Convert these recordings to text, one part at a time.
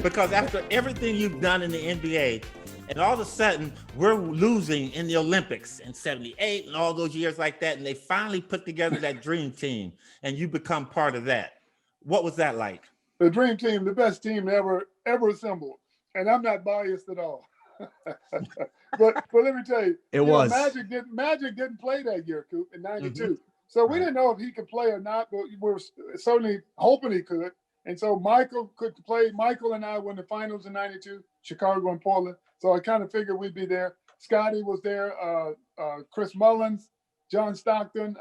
Because after everything you've done in the NBA, and all of a sudden we're losing in the Olympics in '78 and all those years like that, and they finally put together that dream team, and you become part of that. What was that like? The dream team, the best team ever assembled, and I'm not biased at all. but let me tell you, Magic didn't play that year, Coop, in '92. Mm-hmm. So we didn't know if he could play or not, but we were certainly hoping he could. And so Michael could play. Michael and I won the finals in '92, Chicago and Portland. So I kind of figured we'd be there. Scotty was there, Chris Mullins, John Stockton,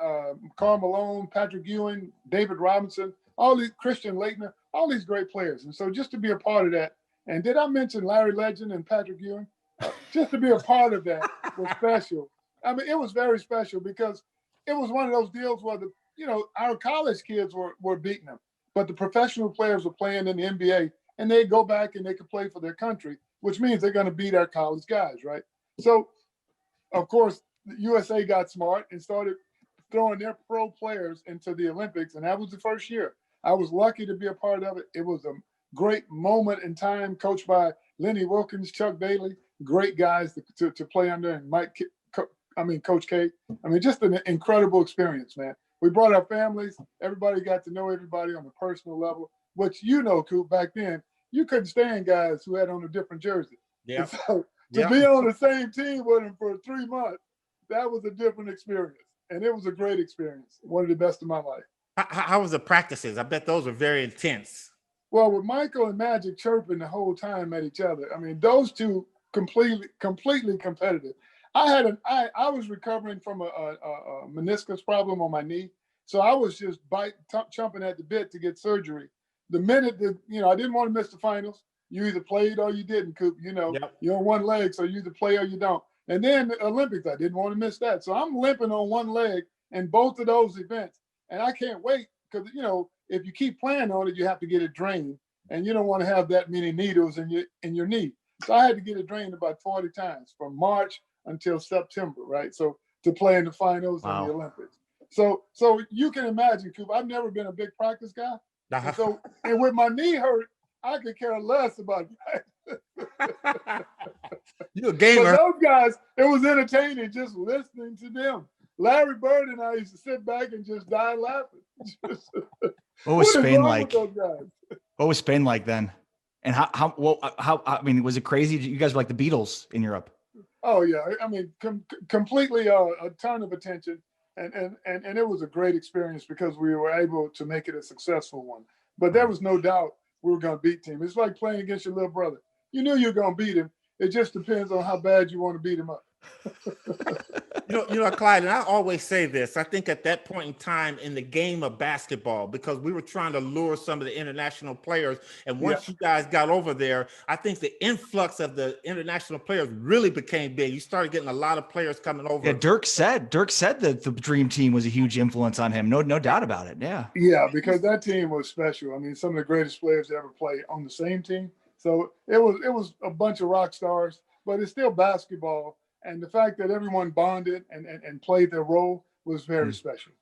Karl Malone, Patrick Ewing, David Robinson, all these, Christian Laettner, all these great players. And so just to be a part of that, and did I mention Larry Legend and Patrick Ewing? Just to be a part of that was special. I mean, it was very special because it was one of those deals where our college kids were beating them, but the professional players were playing in the NBA, and they go back and they could play for their country, which means they're going to beat our college guys, right? So, of course, the USA got smart and started throwing their pro players into the Olympics, and that was the first year. I was lucky to be a part of it. It was a great moment in time, coached by Lenny Wilkins, Chuck Daly, great guys to play under, and Coach K. I mean, just an incredible experience, man. We brought our families. Everybody got to know everybody on a personal level, which, Coop, back then, you couldn't stand guys who had on a different jersey. Yeah. So to be on the same team with them for 3 months, that was a different experience. And it was a great experience. One of the best of my life. How was the practices? I bet those were very intense. Well, with Michael and Magic chirping the whole time at each other, I mean, those two completely competitive. I was recovering from a meniscus problem on my knee. So I was just chomping at the bit to get surgery. The minute that, I didn't want to miss the finals. You either played or you didn't, Coop. You're on one leg, so you either play or you don't. And then the Olympics, I didn't want to miss that. So I'm limping on one leg in both of those events. And I can't wait because, if you keep playing on it, you have to get it drained. And you don't want to have that many needles in your knee. So I had to get it drained about 40 times from March until September, right? So to play in the finals and the Olympics. So you can imagine, Coop, I've never been a big practice guy. And with my knee hurt, I could care less about practice. You're a gamer. But those guys, it was entertaining just listening to them. Larry Bird and I used to sit back and just die laughing. What was Spain like? What was Spain like then? And how I mean, was it crazy? You guys were like the Beatles in Europe. Oh yeah, I mean, completely a ton of attention, and it was a great experience because we were able to make it a successful one. But there was no doubt we were going to beat team. It's like playing against your little brother. You knew you were going to beat him. It just depends on how bad you want to beat him up. Clyde, and I always say this, I think at that point in time in the game of basketball, because we were trying to lure some of the international players, and once you guys got over there, I think the influx of the international players really became big. You started getting a lot of players coming over. Yeah, Dirk said that the dream team was a huge influence on him. No doubt about it. Yeah. Yeah, because that team was special. I mean, some of the greatest players to ever play on the same team. So it was a bunch of rock stars, but it's still basketball. And the fact that everyone bonded and played their role was very special.